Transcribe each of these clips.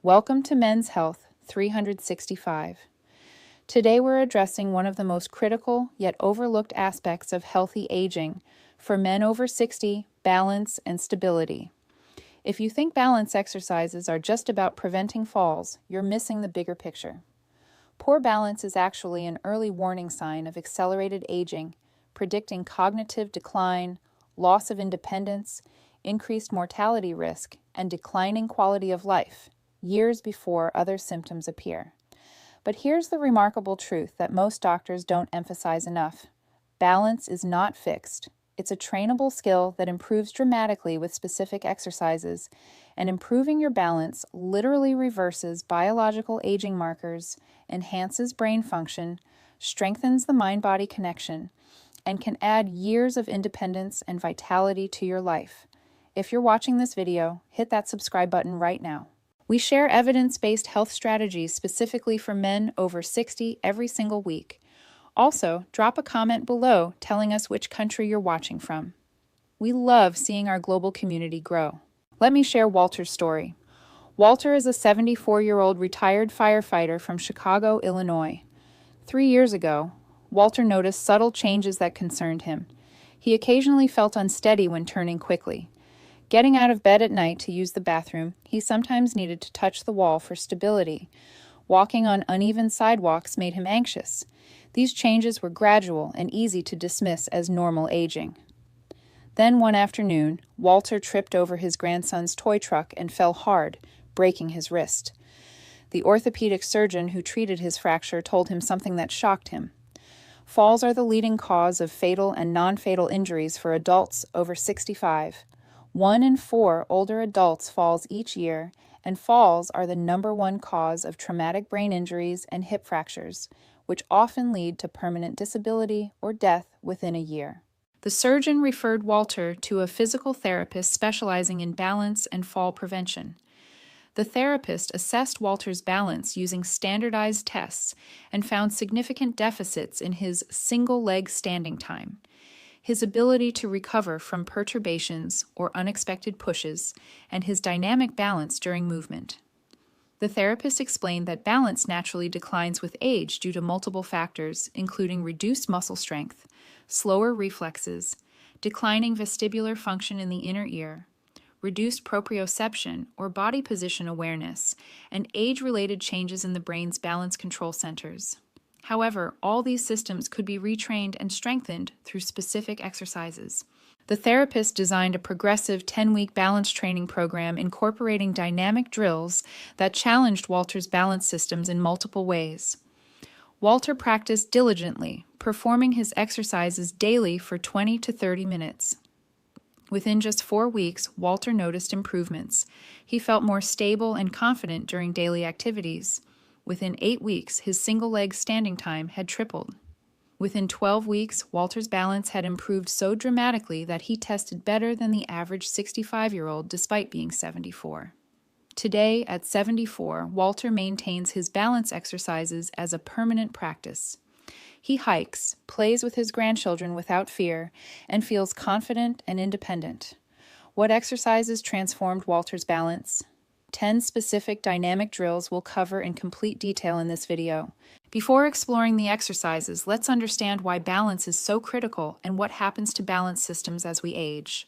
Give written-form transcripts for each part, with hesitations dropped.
Welcome to Men's Health 365. Today we're addressing one of the most critical yet overlooked aspects of healthy aging for men over 60, balance and stability. If you think balance exercises are just about preventing falls, you're missing the bigger picture. Poor balance is actually an early warning sign of accelerated aging, predicting cognitive decline, loss of independence, increased mortality risk, and declining quality of life, years before other symptoms appear. But here's the remarkable truth that most doctors don't emphasize enough. Balance is not fixed. It's a trainable skill that improves dramatically with specific exercises, and improving your balance literally reverses biological aging markers, enhances brain function, strengthens the mind-body connection, and can add years of independence and vitality to your life. If you're watching this video, hit that subscribe button right now. We share evidence-based health strategies specifically for men over 60 every single week. Also, drop a comment below telling us which country you're watching from. We love seeing our global community grow. Let me share Walter's story. Walter is a 74-year-old retired firefighter from Chicago, Illinois. 3 years ago, Walter noticed subtle changes that concerned him. He occasionally felt unsteady when turning quickly. Getting out of bed at night to use the bathroom, he sometimes needed to touch the wall for stability. Walking on uneven sidewalks made him anxious. These changes were gradual and easy to dismiss as normal aging. Then one afternoon, Walter tripped over his grandson's toy truck and fell hard, breaking his wrist. The orthopedic surgeon who treated his fracture told him something that shocked him. Falls are the leading cause of fatal and non-fatal injuries for adults over 65. 1 in 4 older adults falls each year, and falls are the #1 cause of traumatic brain injuries and hip fractures, which often lead to permanent disability or death within a year. The surgeon referred Walter to a physical therapist specializing in balance and fall prevention. The therapist assessed Walter's balance using standardized tests and found significant deficits in his single-leg standing time, his ability to recover from perturbations or unexpected pushes, and his dynamic balance during movement. The therapist explained that balance naturally declines with age due to multiple factors, including reduced muscle strength, slower reflexes, declining vestibular function in the inner ear, reduced proprioception or body position awareness, and age-related changes in the brain's balance control centers. However, all these systems could be retrained and strengthened through specific exercises. The therapist designed a progressive 10-week balance training program incorporating dynamic drills that challenged Walter's balance systems in multiple ways. Walter practiced diligently, performing his exercises daily for 20 to 30 minutes. Within just 4 weeks, Walter noticed improvements. He felt more stable and confident during daily activities. Within 8 weeks, his single-leg standing time had tripled. Within 12 weeks, Walter's balance had improved so dramatically that he tested better than the average 65-year-old despite being 74. Today, at 74, Walter maintains his balance exercises as a permanent practice. He hikes, plays with his grandchildren without fear, and feels confident and independent. What exercises transformed Walter's balance? 10 specific dynamic drills we'll cover in complete detail in this video. Before exploring the exercises, let's understand why balance is so critical and what happens to balance systems as we age.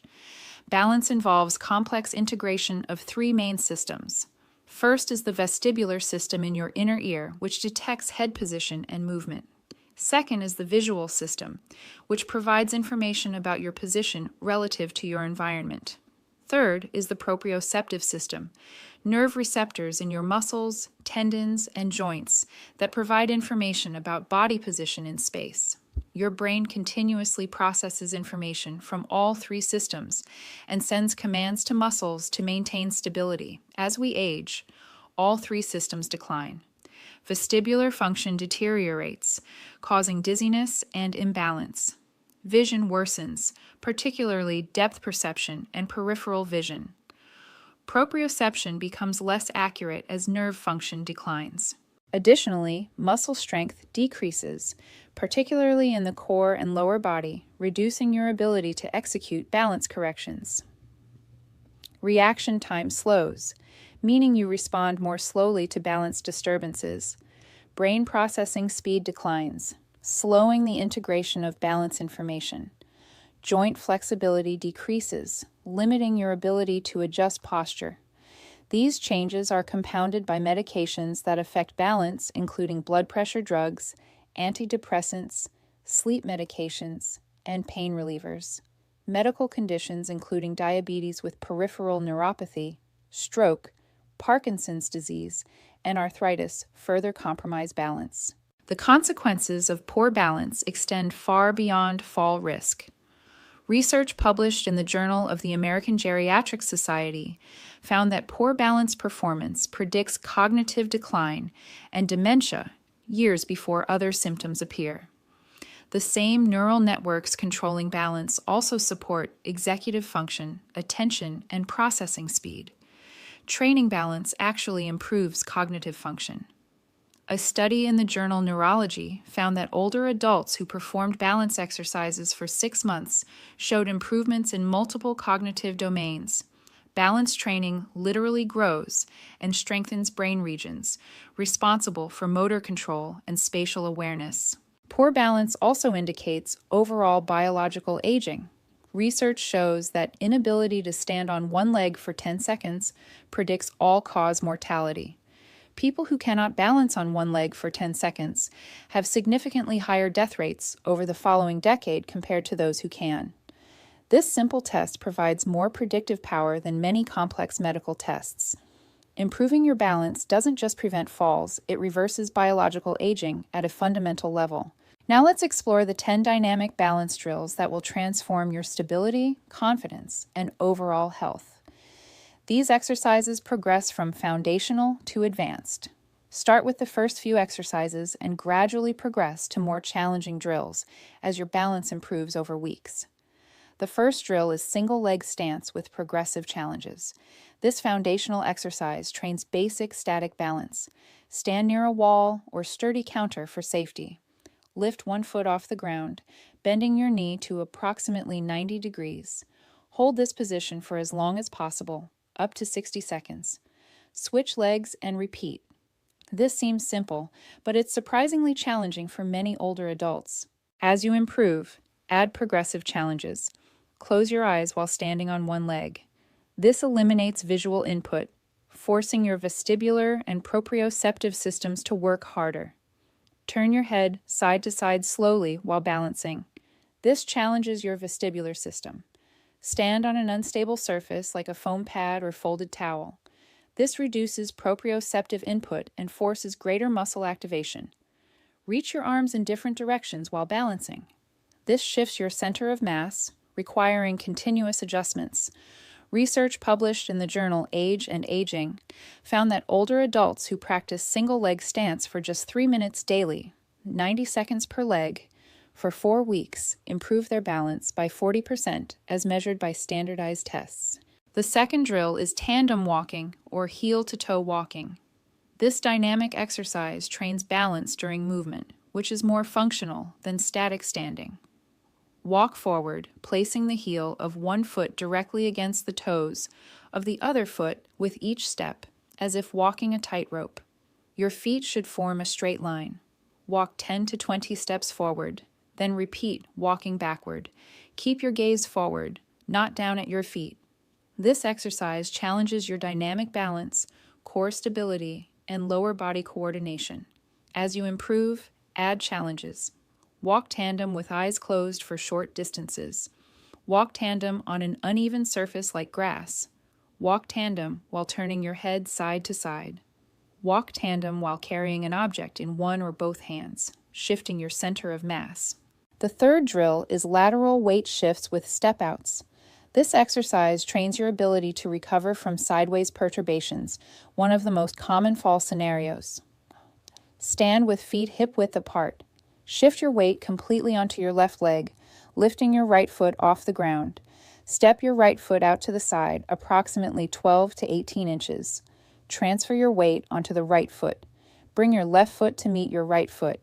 Balance involves complex integration of 3 main systems. First is the vestibular system in your inner ear, which detects head position and movement. Second is the visual system, which provides information about your position relative to your environment. Third is the proprioceptive system, nerve receptors in your muscles, tendons, and joints that provide information about body position in space. Your brain continuously processes information from all 3 systems and sends commands to muscles to maintain stability. As we age, all 3 systems decline. Vestibular function deteriorates, causing dizziness and imbalance. Vision worsens, particularly depth perception and peripheral vision. Proprioception becomes less accurate as nerve function declines. Additionally, muscle strength decreases, particularly in the core and lower body, reducing your ability to execute balance corrections. Reaction time slows, meaning you respond more slowly to balance disturbances. Brain processing speed declines, slowing the integration of balance information. Joint flexibility decreases, limiting your ability to adjust posture. These changes are compounded by medications that affect balance, including blood pressure drugs, antidepressants, sleep medications, and pain relievers. Medical conditions including diabetes with peripheral neuropathy, stroke, Parkinson's disease, and arthritis further compromise balance. The consequences of poor balance extend far beyond fall risk. Research published in the Journal of the American Geriatric Society found that poor balance performance predicts cognitive decline and dementia years before other symptoms appear. The same neural networks controlling balance also support executive function, attention, and processing speed. Training balance actually improves cognitive function. A study in the journal Neurology found that older adults who performed balance exercises for 6 months showed improvements in multiple cognitive domains. Balance training literally grows and strengthens brain regions responsible for motor control and spatial awareness. Poor balance also indicates overall biological aging. Research shows that inability to stand on one leg for 10 seconds predicts all-cause mortality. People who cannot balance on one leg for 10 seconds have significantly higher death rates over the following decade compared to those who can. This simple test provides more predictive power than many complex medical tests. Improving your balance doesn't just prevent falls, it reverses biological aging at a fundamental level. Now let's explore the 10 dynamic balance drills that will transform your stability, confidence, and overall health. These exercises progress from foundational to advanced. Start with the first few exercises and gradually progress to more challenging drills as your balance improves over weeks. The first drill is single leg stance with progressive challenges. This foundational exercise trains basic static balance. Stand near a wall or sturdy counter for safety. Lift one foot off the ground, bending your knee to approximately 90 degrees. Hold this position for as long as possible, up to 60 seconds. Switch legs and repeat. This seems simple, but it's surprisingly challenging for many older adults. As you improve, add progressive challenges. Close your eyes while standing on one leg. This eliminates visual input, forcing your vestibular and proprioceptive systems to work harder. Turn your head side to side slowly while balancing. This challenges your vestibular system. Stand on an unstable surface like a foam pad or folded towel. This reduces proprioceptive input and forces greater muscle activation. Reach your arms in different directions while balancing. This shifts your center of mass, requiring continuous adjustments. Research published in the journal Age and Aging found that older adults who practice single-leg stance for just 3 minutes daily, 90 seconds per leg, for 4 weeks, improve their balance by 40% as measured by standardized tests. The second drill is tandem walking or heel-to-toe walking. This dynamic exercise trains balance during movement, which is more functional than static standing. Walk forward, placing the heel of one foot directly against the toes of the other foot with each step, as if walking a tightrope. Your feet should form a straight line. Walk 10 to 20 steps forward, then repeat walking backward. Keep your gaze forward, not down at your feet. This exercise challenges your dynamic balance, core stability, and lower body coordination. As you improve, add challenges. Walk tandem with eyes closed for short distances. Walk tandem on an uneven surface like grass. Walk tandem while turning your head side to side. Walk tandem while carrying an object in one or both hands, shifting your center of mass. The third drill is lateral weight shifts with step-outs. This exercise trains your ability to recover from sideways perturbations, one of the most common fall scenarios. Stand with feet hip-width apart. Shift your weight completely onto your left leg, lifting your right foot off the ground. Step your right foot out to the side, approximately 12 to 18 inches. Transfer your weight onto the right foot. Bring your left foot to meet your right foot.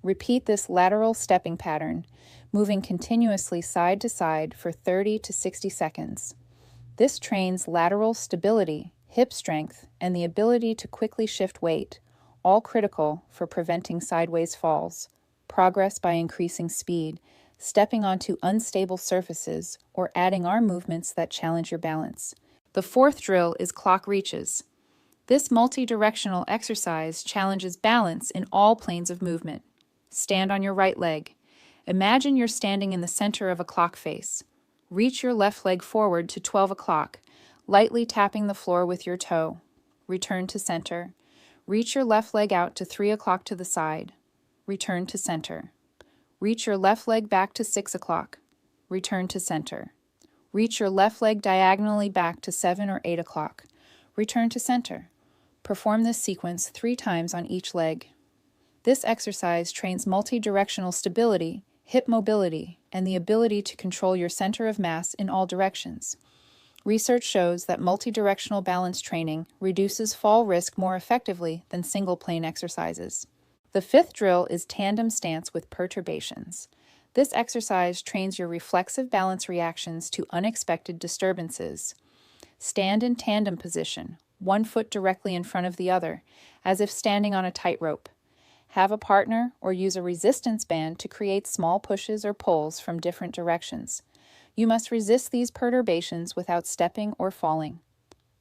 Repeat this lateral stepping pattern, moving continuously side to side for 30 to 60 seconds. This trains lateral stability, hip strength, and the ability to quickly shift weight, all critical for preventing sideways falls, progress by increasing speed, stepping onto unstable surfaces, or adding arm movements that challenge your balance. The fourth drill is clock reaches. This multidirectional exercise challenges balance in all planes of movement. Stand on your right leg. Imagine you're standing in the center of a clock face. Reach your left leg forward to 12 o'clock, lightly tapping the floor with your toe. Return to center. Reach your left leg out to 3 o'clock to the side. Return to center. Reach your left leg back to 6 o'clock. Return to center. Reach your left leg diagonally back to 7 or 8 o'clock. Return to center. Perform this sequence 3 times on each leg. This exercise trains multidirectional stability, hip mobility, and the ability to control your center of mass in all directions. Research shows that multidirectional balance training reduces fall risk more effectively than single-plane exercises. The fifth drill is tandem stance with perturbations. This exercise trains your reflexive balance reactions to unexpected disturbances. Stand in tandem position, one foot directly in front of the other, as if standing on a tightrope. Have a partner or use a resistance band to create small pushes or pulls from different directions. You must resist these perturbations without stepping or falling.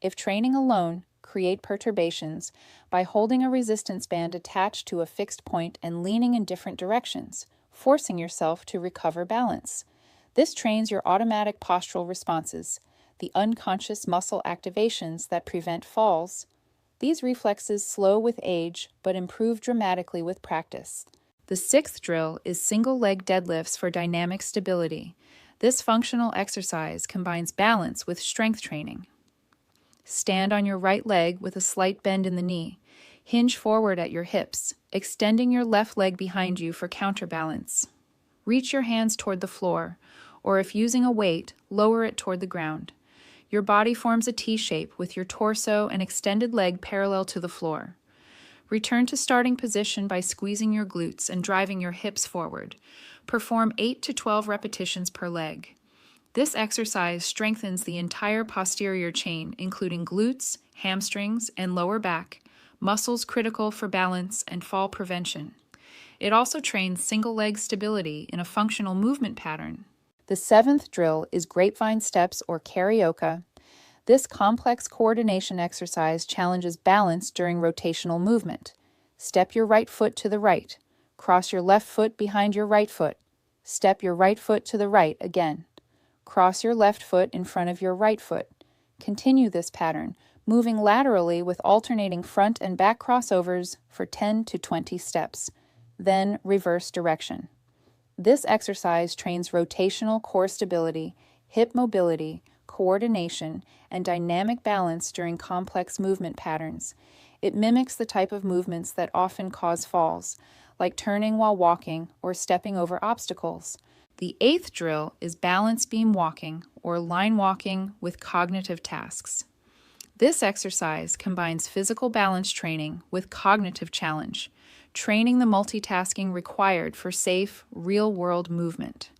If training alone, create perturbations by holding a resistance band attached to a fixed point and leaning in different directions, forcing yourself to recover balance. This trains your automatic postural responses, the unconscious muscle activations that prevent falls. These reflexes slow with age but improve dramatically with practice. The sixth drill is single leg deadlifts for dynamic stability. This functional exercise combines balance with strength training. Stand on your right leg with a slight bend in the knee. Hinge forward at your hips, extending your left leg behind you for counterbalance. Reach your hands toward the floor, or if using a weight, lower it toward the ground. Your body forms a T-shape with your torso and extended leg parallel to the floor. Return to starting position by squeezing your glutes and driving your hips forward. Perform 8 to 12 repetitions per leg. This exercise strengthens the entire posterior chain, including glutes, hamstrings, and lower back, muscles critical for balance and fall prevention. It also trains single leg stability in a functional movement pattern. The seventh drill is grapevine steps or karaoke. This complex coordination exercise challenges balance during rotational movement. Step your right foot to the right. Cross your left foot behind your right foot. Step your right foot to the right again. Cross your left foot in front of your right foot. Continue this pattern, moving laterally with alternating front and back crossovers for 10 to 20 steps. Then reverse direction. This exercise trains rotational core stability, hip mobility, coordination, and dynamic balance during complex movement patterns. It mimics the type of movements that often cause falls, like turning while walking or stepping over obstacles. The eighth drill is balance beam walking or line walking with cognitive tasks. This exercise combines physical balance training with cognitive challenge, training the multitasking required for safe, real-world movement.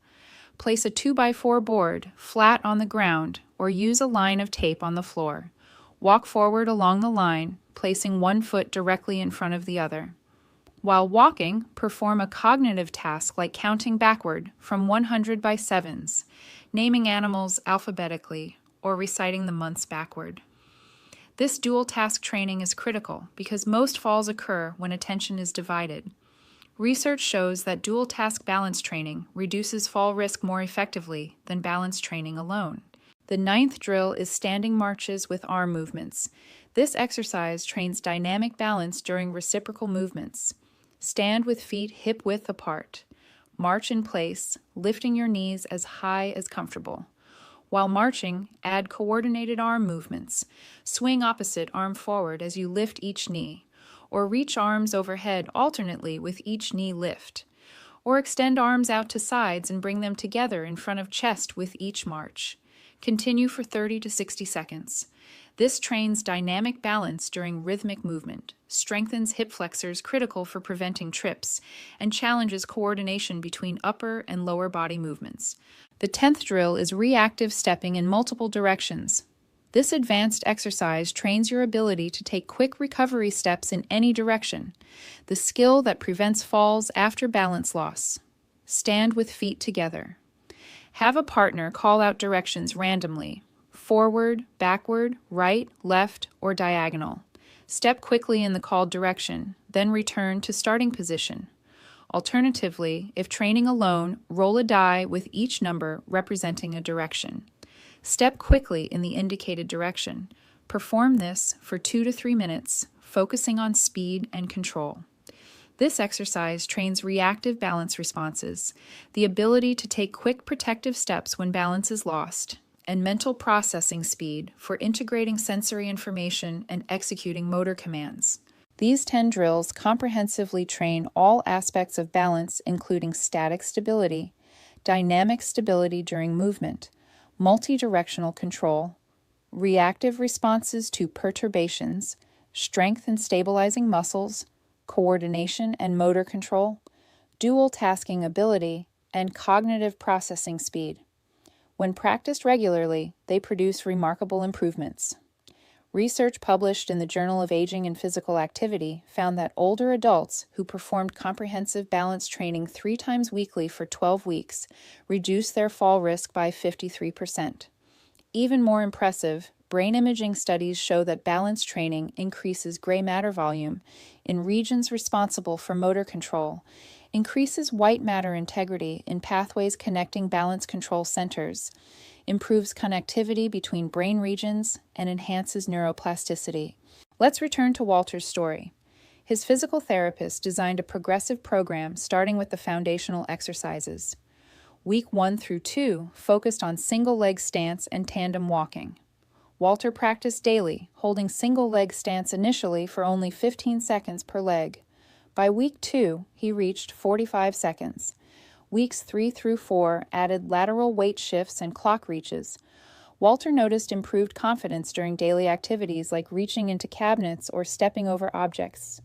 Place a 2x4 board flat on the ground or use a line of tape on the floor. Walk forward along the line, placing one foot directly in front of the other. While walking, perform a cognitive task like counting backward from 100 by sevens, naming animals alphabetically, or reciting the months backward. This dual task training is critical because most falls occur when attention is divided. Research shows that dual task balance training reduces fall risk more effectively than balance training alone. The ninth drill is standing marches with arm movements. This exercise trains dynamic balance during reciprocal movements. Stand with feet hip-width apart. March in place, lifting your knees as high as comfortable. While marching, add coordinated arm movements. Swing opposite arm forward as you lift each knee, or reach arms overhead alternately with each knee lift, or extend arms out to sides and bring them together in front of chest with each march. Continue for 30 to 60 seconds. This trains dynamic balance during rhythmic movement, strengthens hip flexors critical for preventing trips, and challenges coordination between upper and lower body movements. The 10th drill is reactive stepping in multiple directions. This advanced exercise trains your ability to take quick recovery steps in any direction, the skill that prevents falls after balance loss. Stand with feet together. Have a partner call out directions randomly: forward, backward, right, left, or diagonal. Step quickly in the called direction, then return to starting position. Alternatively, if training alone, roll a die with each number representing a direction. Step quickly in the indicated direction. Perform this for 2 to 3 minutes, focusing on speed and control. This exercise trains reactive balance responses, the ability to take quick protective steps when balance is lost, and mental processing speed for integrating sensory information and executing motor commands. These 10 drills comprehensively train all aspects of balance, including static stability, dynamic stability during movement, multidirectional control, reactive responses to perturbations, strength and stabilizing muscles, coordination and motor control, dual tasking ability, and cognitive processing speed. When practiced regularly, they produce remarkable improvements. Research published in the Journal of Aging and Physical Activity found that older adults who performed comprehensive balance training 3 times weekly for 12 weeks reduced their fall risk by 53%. Even more impressive, brain imaging studies show that balance training increases gray matter volume in regions responsible for motor control, increases white matter integrity in pathways connecting balance control centers, improves connectivity between brain regions, and enhances neuroplasticity. Let's return to Walter's story. His physical therapist designed a progressive program starting with the foundational exercises. Week 1 through 2 focused on single-leg stance and tandem walking. Walter practiced daily, holding single-leg stance initially for only 15 seconds per leg. By week 2, he reached 45 seconds. Weeks 3 through 4 added lateral weight shifts and clock reaches. Walter noticed improved confidence during daily activities like reaching into cabinets or stepping over objects.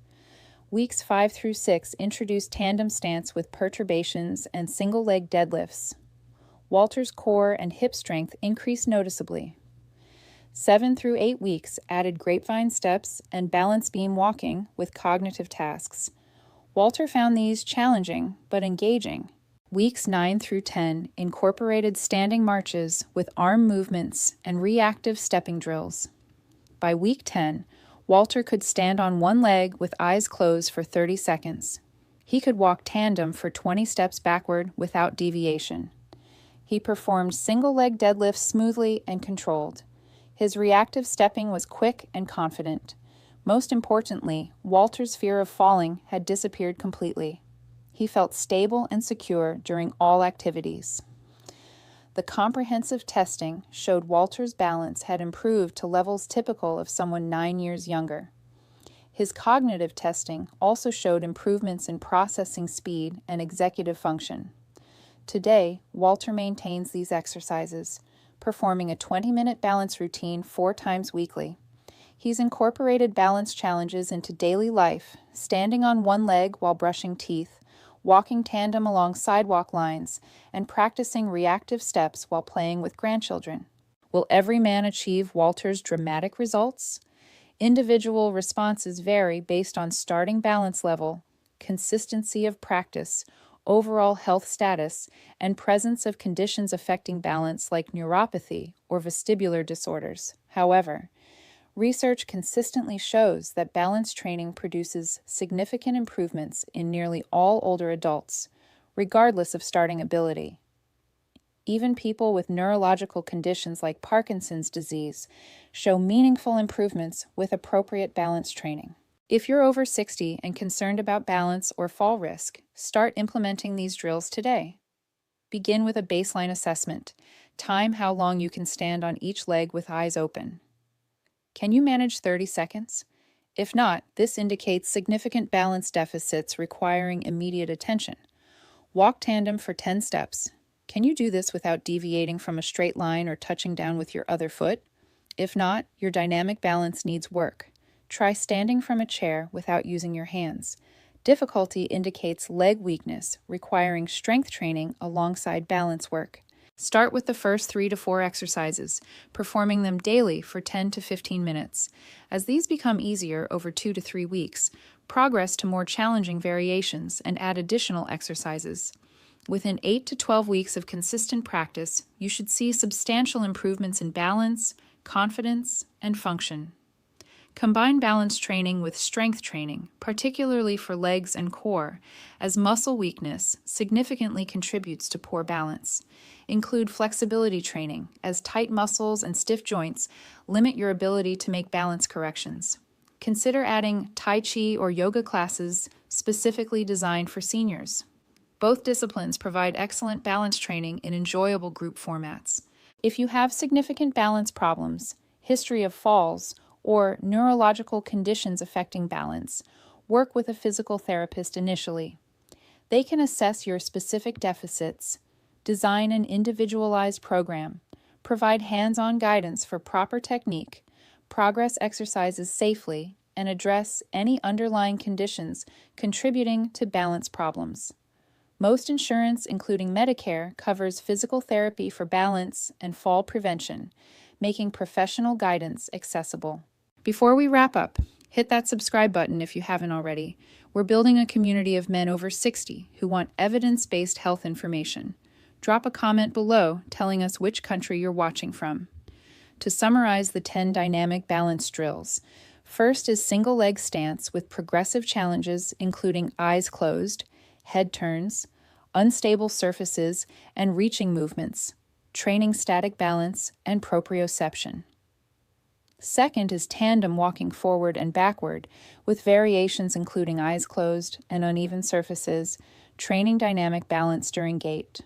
Weeks 5 through 6 introduced tandem stance with perturbations and single-leg deadlifts. Walter's core and hip strength increased noticeably. 7 through 8 weeks added grapevine steps and balance beam walking with cognitive tasks. Walter found these challenging but engaging. Weeks 9 through 10 incorporated standing marches with arm movements and reactive stepping drills. By week 10, Walter could stand on one leg with eyes closed for 30 seconds. He could walk tandem for 20 steps backward without deviation. He performed single-leg deadlifts smoothly and controlled. His reactive stepping was quick and confident. Most importantly, Walter's fear of falling had disappeared completely. He felt stable and secure during all activities. The comprehensive testing showed Walter's balance had improved to levels typical of someone 9 years younger. His cognitive testing also showed improvements in processing speed and executive function. Today, Walter maintains these exercises, performing a 20-minute balance routine 4 times weekly. He's incorporated balance challenges into daily life, standing on one leg while brushing teeth, walking tandem along sidewalk lines, and practicing reactive steps while playing with grandchildren. Will every man achieve Walter's dramatic results? Individual responses vary based on starting balance level, consistency of practice, overall health status, and presence of conditions affecting balance like neuropathy or vestibular disorders. However, research consistently shows that balance training produces significant improvements in nearly all older adults, regardless of starting ability. Even people with neurological conditions like Parkinson's disease show meaningful improvements with appropriate balance training. If you're over 60 and concerned about balance or fall risk, start implementing these drills today. Begin with a baseline assessment. Time how long you can stand on each leg with eyes open. Can you manage 30 seconds? If not, this indicates significant balance deficits requiring immediate attention. Walk tandem for 10 steps. Can you do this without deviating from a straight line or touching down with your other foot? If not, your dynamic balance needs work. Try standing from a chair without using your hands. Difficulty indicates leg weakness, requiring strength training alongside balance work. Start with the first 3 to 4 exercises, performing them daily for 10 to 15 minutes. As these become easier over 2 to 3 weeks, progress to more challenging variations and add additional exercises. Within 8 to 12 weeks of consistent practice, you should see substantial improvements in balance, confidence, and function. Combine balance training with strength training, particularly for legs and core, as muscle weakness significantly contributes to poor balance. Include flexibility training, as tight muscles and stiff joints limit your ability to make balance corrections. Consider adding Tai Chi or yoga classes specifically designed for seniors. Both disciplines provide excellent balance training in enjoyable group formats. If you have significant balance problems, history of falls, or neurological conditions affecting balance, work with a physical therapist initially. They can assess your specific deficits, design an individualized program, provide hands-on guidance for proper technique, progress exercises safely, and address any underlying conditions contributing to balance problems. Most insurance, including Medicare, covers physical therapy for balance and fall prevention, making professional guidance accessible. Before we wrap up, hit that subscribe button if you haven't already. We're building a community of men over 60 who want evidence-based health information. Drop a comment below telling us which country you're watching from. To summarize the 10 dynamic balance drills, first is single leg stance with progressive challenges including eyes closed, head turns, unstable surfaces, and reaching movements, training static balance and proprioception. Second is tandem walking forward and backward, with variations including eyes closed and uneven surfaces, training dynamic balance during gait.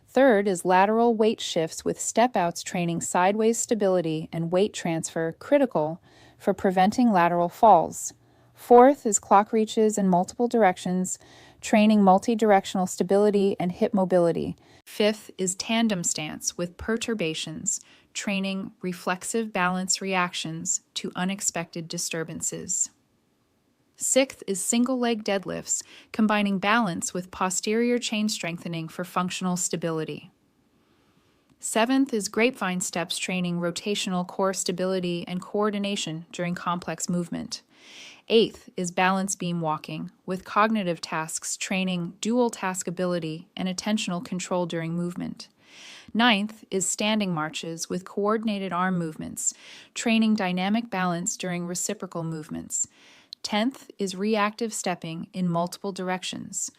Third is lateral weight shifts with step-outs training sideways stability and weight transfer, critical for preventing lateral falls. Fourth is clock reaches in multiple directions, training multidirectional stability and hip mobility. Fifth is tandem stance with perturbations, training reflexive balance reactions to unexpected disturbances. Sixth is single leg deadlifts, combining balance with posterior chain strengthening for functional stability. Seventh is grapevine steps, training rotational core stability and coordination during complex movement. Eighth is balance beam walking, with cognitive tasks training dual task ability and attentional control during movement. Ninth is standing marches with coordinated arm movements, training dynamic balance during reciprocal movements. 10th is reactive stepping in multiple directions,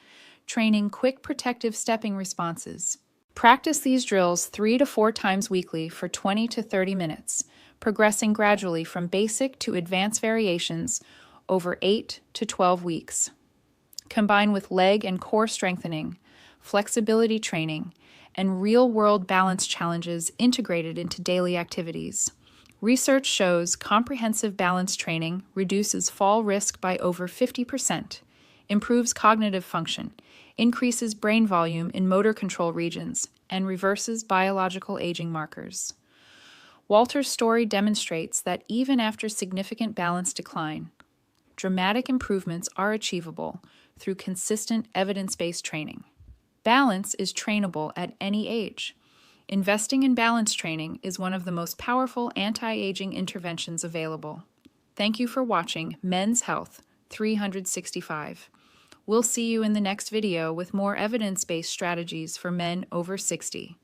training quick protective stepping responses. Practice these drills 3 to 4 times weekly for 20 to 30 minutes, progressing gradually from basic to advanced variations over 8 to 12 weeks. Combine with leg and core strengthening, flexibility training, and real-world balance challenges integrated into daily activities. Research shows comprehensive balance training reduces fall risk by over 50%, improves cognitive function, increases brain volume in motor control regions, and reverses biological aging markers. Walter's story demonstrates that even after significant balance decline, dramatic improvements are achievable through consistent evidence-based training. Balance is trainable at any age. Investing in balance training is one of the most powerful anti-aging interventions available. Thank you for watching Men's Health 365. We'll see you in the next video with more evidence-based strategies for men over 60.